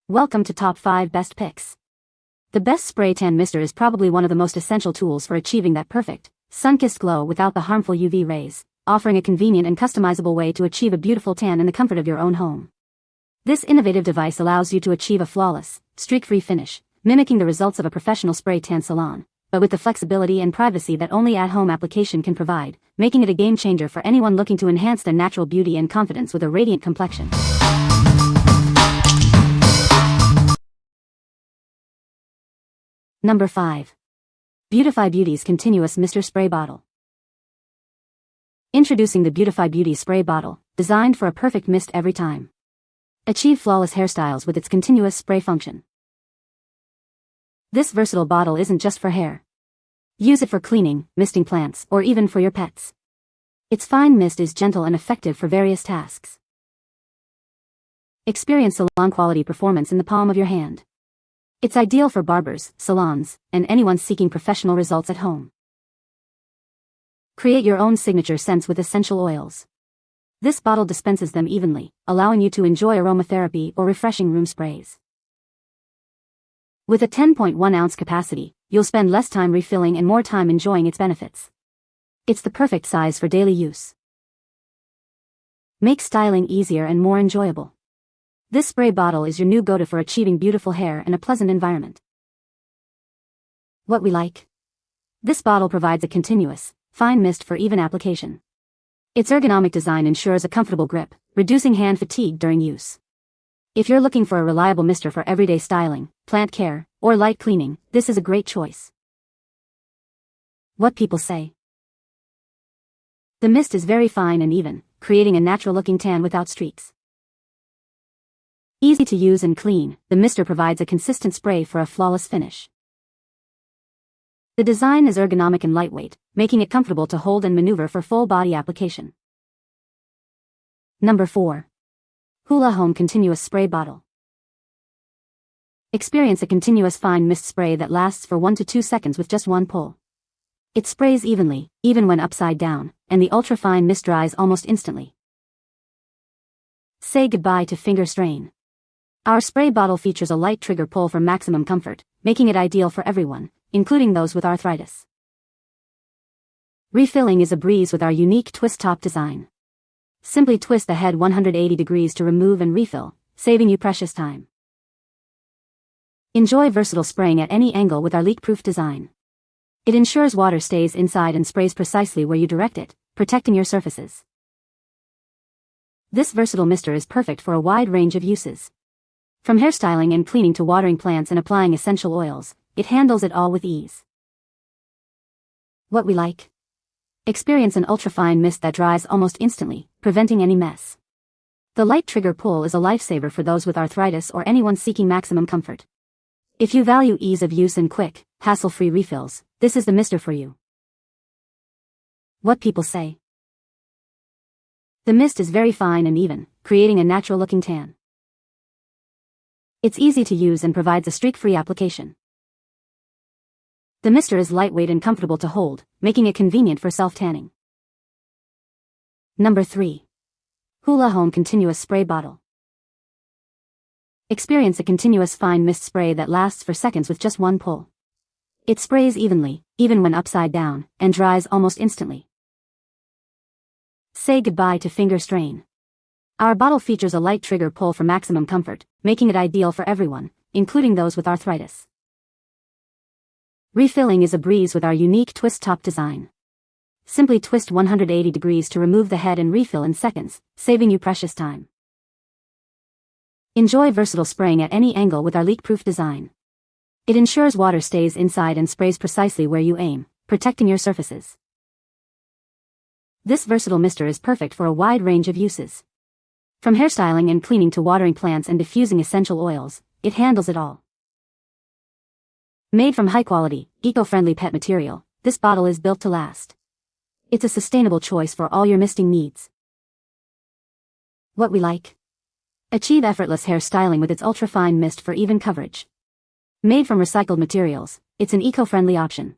Welcome to Top 5 Best Picks. The Best Spray Tan Mister is probably one of the most essential tools for achieving that perfect, sun-kissed glow without the harmful UV rays, offering a convenient and customizable way to achieve a beautiful tan in the comfort of your own home. This innovative device allows you to achieve a flawless, streak-free finish, mimicking the results of a professional spray tan salon, but with the flexibility and privacy that only at-home application can provide, making it a game-changer for anyone looking to enhance their natural beauty and confidence with a radiant complexion. Number 5. BeautifyBeauties Continuous Mister Spray Bottle. Introducing the BeautifyBeauties Spray Bottle, designed for a perfect mist every time. Achieve flawless hairstyles with its continuous spray function. This versatile bottle isn't just for hair. Use it for cleaning, misting plants, or even for your pets. Its fine mist is gentle and effective for various tasks. Experience salon-quality performance in the palm of your hand. It's ideal for barbers, salons, and anyone seeking professional results at home. Create your own signature scents with essential oils. This bottle dispenses them evenly, allowing you to enjoy aromatherapy or refreshing room sprays. With a 10.1-ounce capacity, you'll spend less time refilling and more time enjoying its benefits. It's the perfect size for daily use. Make styling easier and more enjoyable. This spray bottle is your new go-to for achieving beautiful hair and a pleasant environment. What we like. This bottle provides a continuous, fine mist for even application. Its ergonomic design ensures a comfortable grip, reducing hand fatigue during use. If you're looking for a reliable mister for everyday styling, plant care, or light cleaning, this is a great choice. What people say. The mist is very fine and even, creating a natural-looking tan without streaks. Easy to use and clean, the mister provides a consistent spray for a flawless finish. The design is ergonomic and lightweight, making it comfortable to hold and maneuver for full body application. Number 4. Hula Home Continuous Spray Bottle. Experience a continuous fine mist spray that lasts for 1 to 2 seconds with just one pull. It sprays evenly, even when upside down, and the ultra-fine mist dries almost instantly. Say goodbye to finger strain. Our spray bottle features a light trigger pull for maximum comfort, making it ideal for everyone, including those with arthritis. Refilling is a breeze with our unique twist top design. Simply twist the head 180 degrees to remove and refill, saving you precious time. Enjoy versatile spraying at any angle with our leak-proof design. It ensures water stays inside and sprays precisely where you direct it, protecting your surfaces. This versatile mister is perfect for a wide range of uses. From hairstyling and cleaning to watering plants and applying essential oils, it handles it all with ease. What we like. Experience an ultrafine mist that dries almost instantly, preventing any mess. The light trigger pull is a lifesaver for those with arthritis or anyone seeking maximum comfort. If you value ease of use and quick, hassle-free refills, this is the mister for you. What people say. The mist is very fine and even, creating a natural-looking tan. It's easy to use and provides a streak-free application. The mister is lightweight and comfortable to hold, making it convenient for self-tanning. Number 3. Hula Home Continuous Spray Bottle. Experience a continuous fine mist spray that lasts for seconds with just one pull. It sprays evenly, even when upside down, and dries almost instantly. Say goodbye to finger strain. Our bottle features a light trigger pull for maximum comfort, making it ideal for everyone, including those with arthritis. Refilling is a breeze with our unique twist top design. Simply twist 180 degrees to remove the head and refill in seconds, saving you precious time. Enjoy versatile spraying at any angle with our leak-proof design. It ensures water stays inside and sprays precisely where you aim, protecting your surfaces. This versatile mister is perfect for a wide range of uses. From hairstyling and cleaning to watering plants and diffusing essential oils, it handles it all. Made from high-quality, eco-friendly pet material, this bottle is built to last. It's a sustainable choice for all your misting needs. What we like. Achieve effortless hair styling with its ultra-fine mist for even coverage. Made from recycled materials, it's an eco-friendly option.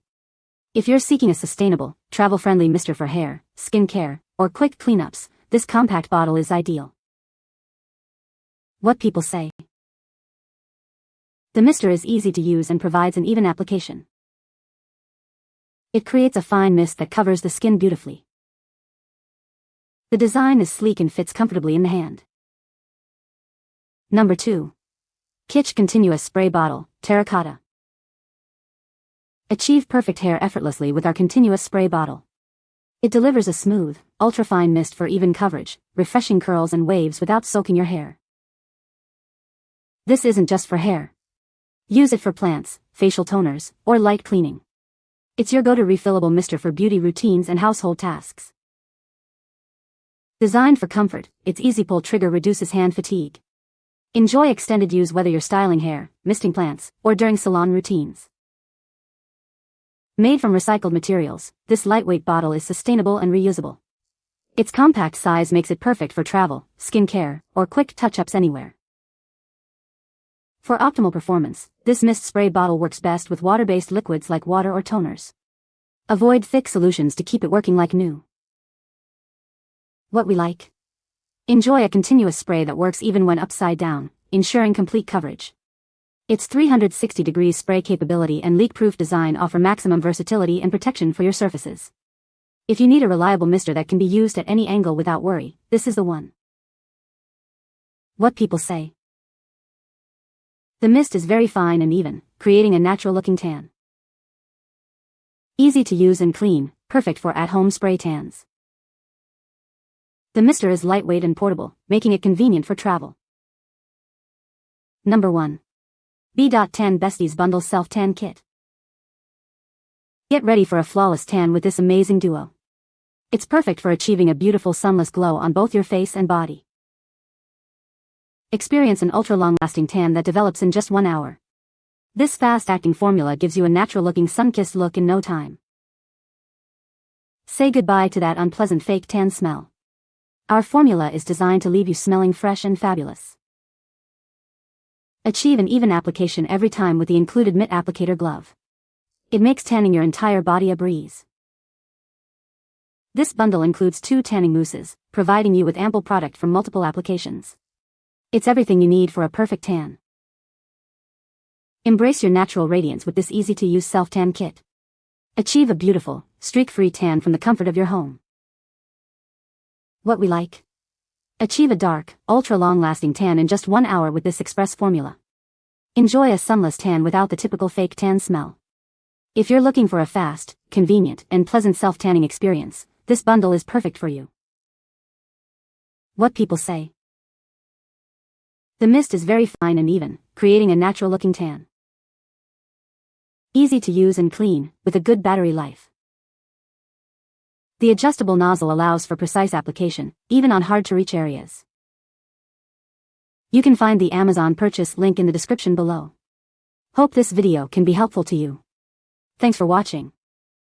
If you're seeking a sustainable, travel-friendly mister for hair, skin care, or quick cleanups, this compact bottle is ideal. What people say. The mister is easy to use and provides an even application. It creates a fine mist that covers the skin beautifully. The design is sleek and fits comfortably in the hand. Number 2. Kitsch Continuous Spray Bottle, Terracotta. Achieve perfect hair effortlessly with our continuous spray bottle. It delivers a smooth, ultra-fine mist for even coverage, refreshing curls and waves without soaking your hair. This isn't just for hair. Use it for plants, facial toners, or light cleaning. It's your go-to refillable mister for beauty routines and household tasks. Designed for comfort, its easy pull trigger reduces hand fatigue. Enjoy extended use whether you're styling hair, misting plants, or during salon routines. Made from recycled materials, this lightweight bottle is sustainable and reusable. Its compact size makes it perfect for travel, skincare, or quick touch-ups anywhere. For optimal performance, this mist spray bottle works best with water-based liquids like water or toners. Avoid thick solutions to keep it working like new. What we like? Enjoy a continuous spray that works even when upside down, ensuring complete coverage. Its 360-degree spray capability and leak-proof design offer maximum versatility and protection for your surfaces. If you need a reliable mister that can be used at any angle without worry, this is the one. What people say. The mist is very fine and even, creating a natural-looking tan. Easy to use and clean, perfect for at-home spray tans. The mister is lightweight and portable, making it convenient for travel. Number 1. B.TAN Besties Bundle Self-Tan Kit. Get ready for a flawless tan with this amazing duo. It's perfect for achieving a beautiful sunless glow on both your face and body. Experience an ultra-long-lasting tan that develops in just 1 hour. This fast-acting formula gives you a natural-looking sun-kissed look in no time. Say goodbye to that unpleasant fake tan smell. Our formula is designed to leave you smelling fresh and fabulous. Achieve an even application every time with the included mitt applicator glove. It makes tanning your entire body a breeze. This bundle includes 2 tanning mousses, providing you with ample product for multiple applications. It's everything you need for a perfect tan. Embrace your natural radiance with this easy-to-use self-tan kit. Achieve a beautiful, streak-free tan from the comfort of your home. What we like? Achieve a dark, ultra-long-lasting tan in just 1 hour with this express formula. Enjoy a sunless tan without the typical fake tan smell. If you're looking for a fast, convenient, and pleasant self-tanning experience, this bundle is perfect for you. What people say. The mist is very fine and even, creating a natural-looking tan. Easy to use and clean, with a good battery life. The adjustable nozzle allows for precise application, even on hard-to-reach areas. You can find the Amazon purchase link in the description below. Hope this video can be helpful to you. Thanks for watching.